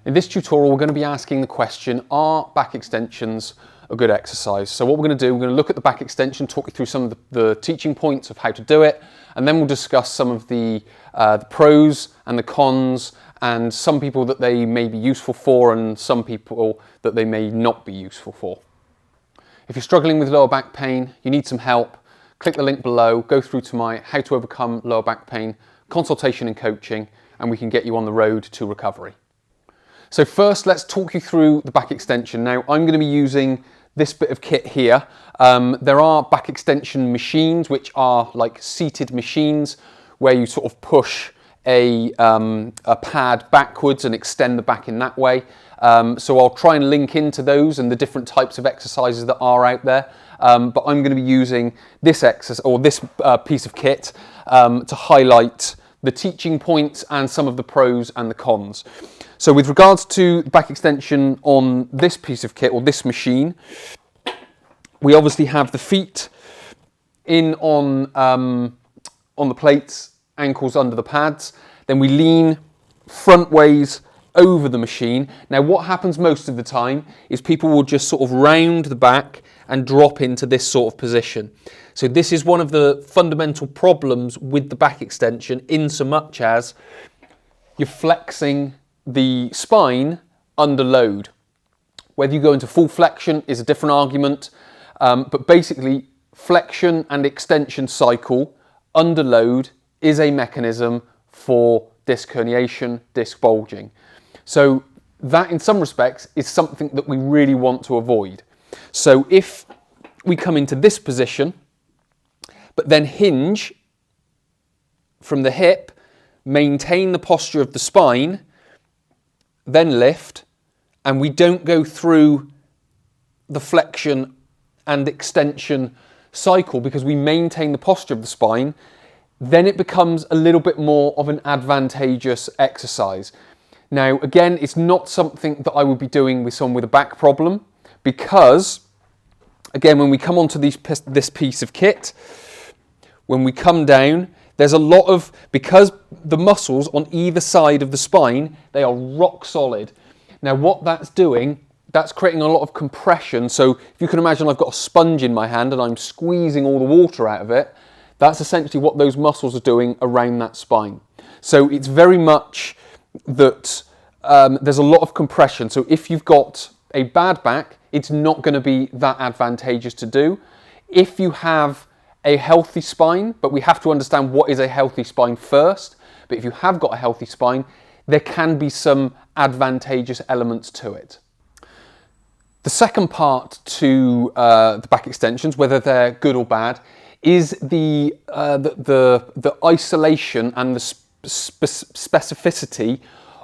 In this tutorial, we're going to be asking the question, are back extensions a good exercise? So what we're going to do, we're going to look at the back extension, talk you through some of the teaching points of how to do it, and then we'll discuss some of the pros and the cons, and some people that they may be useful for and some people that they may not be useful for. If you're struggling with lower back pain, you need some help, click the link below, go through to my How to Overcome Lower Back Pain consultation and coaching, and we can get you on the road to recovery. So first, let's talk you through the back extension. Now, I'm going to be using this bit of kit here. There are back extension machines, which are like seated machines where you sort of push a pad backwards and extend the back in that way. So I'll try and link into those and the different types of exercises that are out there. But I'm going to be using this exercise or this piece of kit to highlight the teaching points and some of the pros and the cons. So with regards to back extension on this piece of kit or this machine, we obviously have the feet in on the plates, ankles under the pads. Then we lean front ways over the machine. Now what happens most of the time is people will just sort of round the back and drop into this sort of position. So this is one of the fundamental problems with the back extension, in so much as you're flexing the spine under load. Whether you go into full flexion is a different argument, but basically flexion and extension cycle under load is a mechanism for disc herniation, disc bulging. So that in some respects is something that we really want to avoid. So if we come into this position, but then hinge from the hip, maintain the posture of the spine, then lift, and we don't go through the flexion and extension cycle because we maintain the posture of the spine, then it becomes a little bit more of an advantageous exercise. Now, again, it's not something that I would be doing with someone with a back problem because, again, when we come onto this piece of kit, when we come down, there's a lot of, because the muscles on either side of the spine, they are rock solid. Now what that's doing, that's creating a lot of compression. So if you can imagine I've got a sponge in my hand and I'm squeezing all the water out of it, that's essentially what those muscles are doing around that spine. So it's very much that there's a lot of compression. So if you've got a bad back, it's not going to be that advantageous to do. If you have a healthy spine, but we have to understand what is a healthy spine first. But if you have got a healthy spine, there can be some advantageous elements to it. The second part to the back extensions, whether they're good or bad, is the isolation and the specificity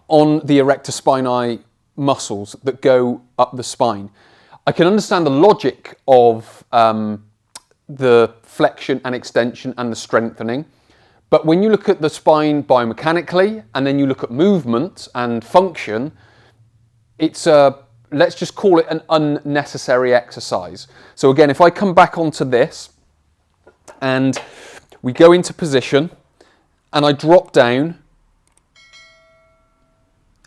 on the erector spinae muscles that go up the spine. I can understand the logic of the flexion and extension and the strengthening. But when you look at the spine biomechanically and then you look at movement and function, it's let's just call it an unnecessary exercise. So again, if I come back onto this and we go into position and I drop down,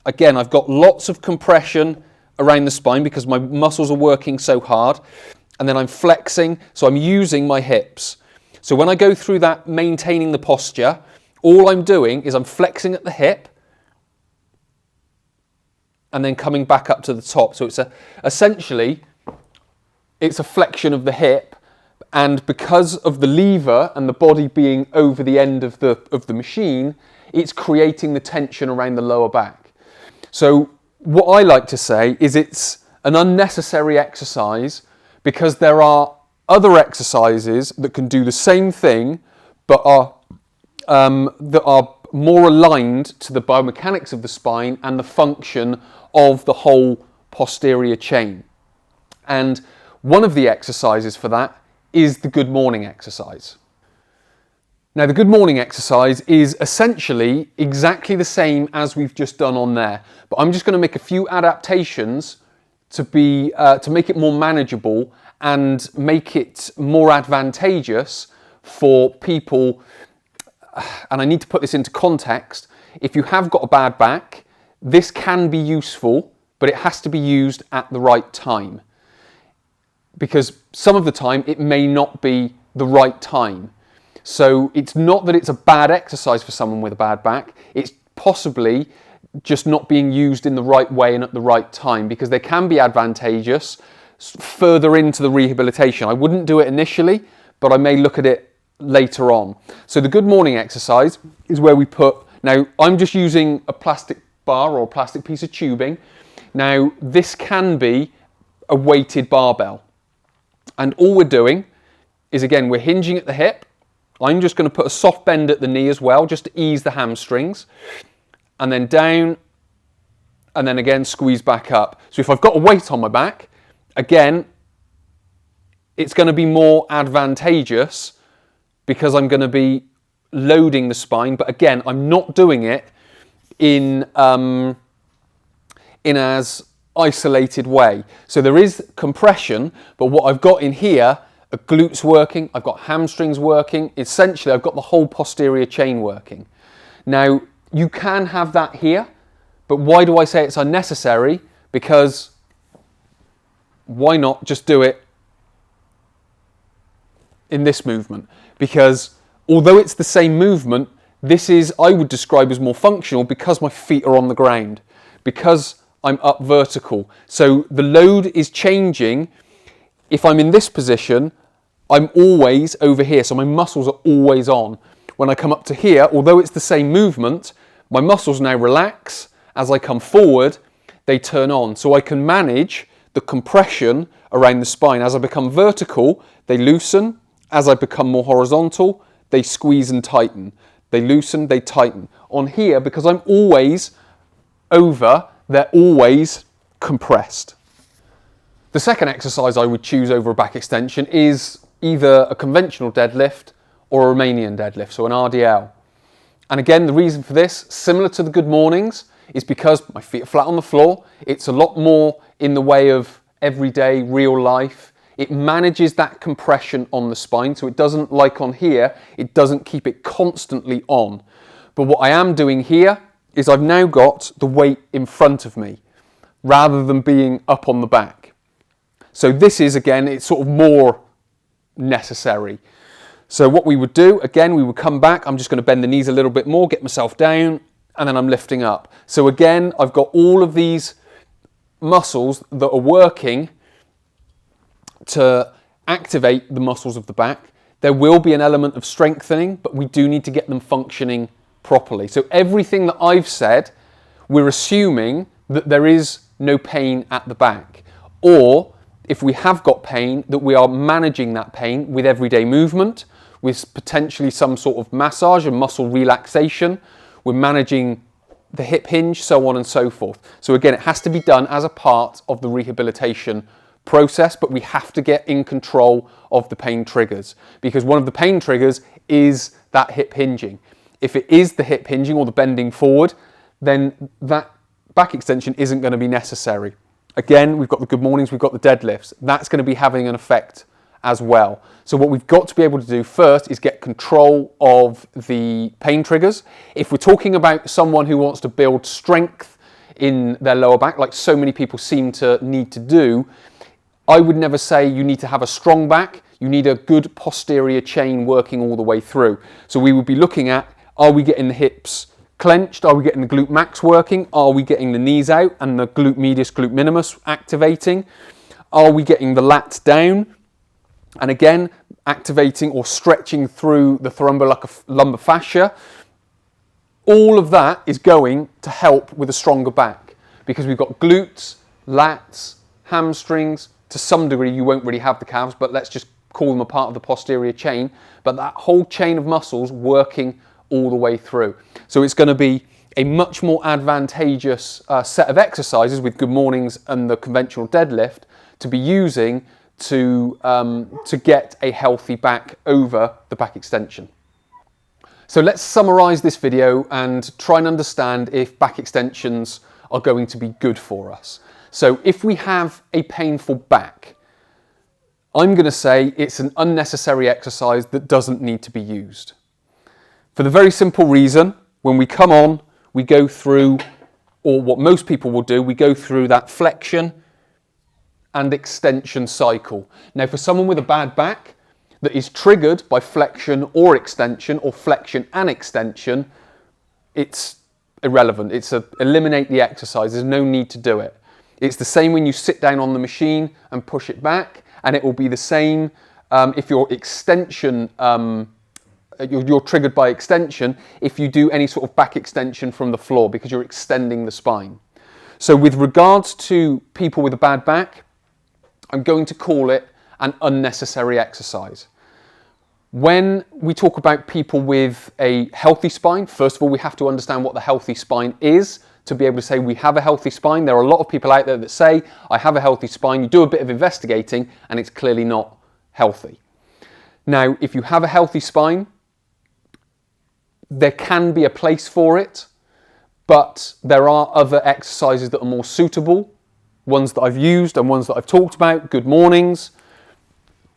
again, I've got lots of compression around the spine because my muscles are working so hard. And then I'm flexing, so I'm using my hips. So when I go through that maintaining the posture, all I'm doing is I'm flexing at the hip and then coming back up to the top. So it's essentially a flexion of the hip, and because of the lever and the body being over the end of the machine, it's creating the tension around the lower back. So what I like to say is it's an unnecessary exercise, because there are other exercises that can do the same thing, but that are more aligned to the biomechanics of the spine and the function of the whole posterior chain. And one of the exercises for that is the good morning exercise. Now, the good morning exercise is essentially exactly the same as we've just done on there, but I'm just going to make a few adaptations to make it more manageable and make it more advantageous for people. And I need to put this into context. If you have got a bad back, this can be useful, but it has to be used at the right time. Because some of the time it may not be the right time. So it's not that it's a bad exercise for someone with a bad back, it's possibly just not being used in the right way and at the right time, because they can be advantageous further into the rehabilitation. I wouldn't do it initially, but I may look at it later on. So the good morning exercise is where we put, now I'm just using a plastic bar or a plastic piece of tubing. Now this can be a weighted barbell. And all we're doing is, again, we're hinging at the hip. I'm just going to put a soft bend at the knee as well, just to ease the hamstrings. And then down, and then again, squeeze back up. So if I've got a weight on my back, again, it's going to be more advantageous because I'm going to be loading the spine. But again, I'm not doing it in as isolated way. So there is compression, but what I've got in here are glutes working, I've got hamstrings working, essentially I've got the whole posterior chain working. Now you can have that here, but why do I say it's unnecessary? Because why not just do it in this movement? Because although it's the same movement, this is, I would describe as more functional because my feet are on the ground, because I'm up vertical. So the load is changing. If I'm in this position, I'm always over here. So my muscles are always on. When I come up to here, although it's the same movement, my muscles now relax. As I come forward, they turn on. So I can manage the compression around the spine. As I become vertical, they loosen. As I become more horizontal, they squeeze and tighten. They loosen, they tighten. On here, because I'm always over, they're always compressed. The second exercise I would choose over a back extension is either a conventional deadlift or a Romanian deadlift, so an RDL. And again, the reason for this, similar to the good mornings, is because my feet are flat on the floor. It's a lot more in the way of everyday, real life. It manages that compression on the spine, so it doesn't, like on here, it doesn't keep it constantly on. But what I am doing here is I've now got the weight in front of me rather than being up on the back. So this is, again, it's sort of more necessary. So what we would do, again, we would come back. I'm just going to bend the knees a little bit more, get myself down, and then I'm lifting up. So again, I've got all of these muscles that are working to activate the muscles of the back. There will be an element of strengthening, but we do need to get them functioning properly. So everything that I've said, we're assuming that there is no pain at the back. Or if we have got pain, that we are managing that pain with everyday movement, with potentially some sort of massage and muscle relaxation. We're managing the hip hinge, so on and so forth. So again, it has to be done as a part of the rehabilitation process, but we have to get in control of the pain triggers, because one of the pain triggers is that hip hinging. If it is the hip hinging or the bending forward, then that back extension isn't going to be necessary. Again, we've got the good mornings, we've got the deadlifts. That's going to be having an effect as well. So what we've got to be able to do first is get control of the pain triggers. If we're talking about someone who wants to build strength in their lower back, like so many people seem to need to do, I would never say you need to have a strong back. You need a good posterior chain working all the way through. So we would be looking at, are we getting the hips clenched? Are we getting the glute max working? Are we getting the knees out and the glute medius, glute minimus activating? Are we getting the lats down? And again, activating or stretching through the thoracolumbar fascia. All of that is going to help with a stronger back, because we've got glutes, lats, hamstrings. To some degree, you won't really have the calves, but let's just call them a part of the posterior chain. But that whole chain of muscles working all the way through. So it's going to be a much more advantageous set of exercises with good mornings and the conventional deadlift to be using to get a healthy back over the back extension. So let's summarize this video and try and understand if back extensions are going to be good for us. So if we have a painful back, I'm going to say it's an unnecessary exercise that doesn't need to be used. For the very simple reason, when we come on, we go through or what most people will do, we go through that flexion and extension cycle. Now, for someone with a bad back that is triggered by flexion or flexion and extension, it's irrelevant. It's eliminate the exercise. There's no need to do it. It's the same when you sit down on the machine and push it back, and it will be the same if your extension, you're triggered by extension, if you do any sort of back extension from the floor, because you're extending the spine. So with regards to people with a bad back, I'm going to call it an unnecessary exercise. When we talk about people with a healthy spine, first of all, we have to understand what the healthy spine is to be able to say we have a healthy spine. There are a lot of people out there that say, I have a healthy spine. You do a bit of investigating and it's clearly not healthy. Now, if you have a healthy spine, there can be a place for it, but there are other exercises that are more suitable, ones that I've used and ones that I've talked about. Good mornings.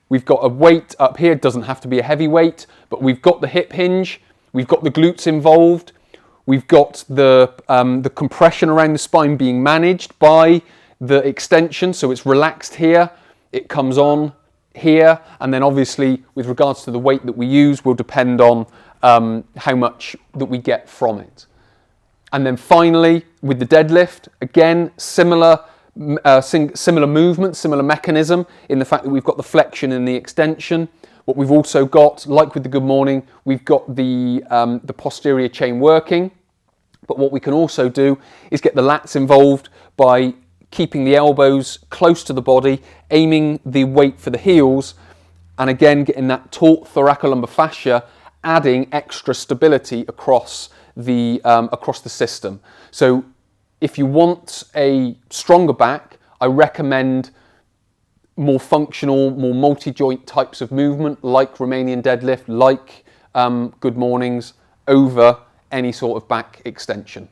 We've got a weight up here, it doesn't have to be a heavy weight, but we've got the hip hinge, we've got the glutes involved, we've got the compression around the spine being managed by the extension, so it's relaxed here, it comes on here, and then obviously with regards to the weight that we use will depend on how much that we get from it. And then finally, with the deadlift, again, similar movement, similar mechanism in the fact that we've got the flexion and the extension. What we've also got, like with the good morning, we've got the posterior chain working. But what we can also do is get the lats involved by keeping the elbows close to the body, aiming the weight for the heels, and again getting that taut thoracolumbar fascia, adding extra stability across the system. So if you want a stronger back, I recommend more functional, more multi-joint types of movement like Romanian deadlift, like good mornings, over any sort of back extension.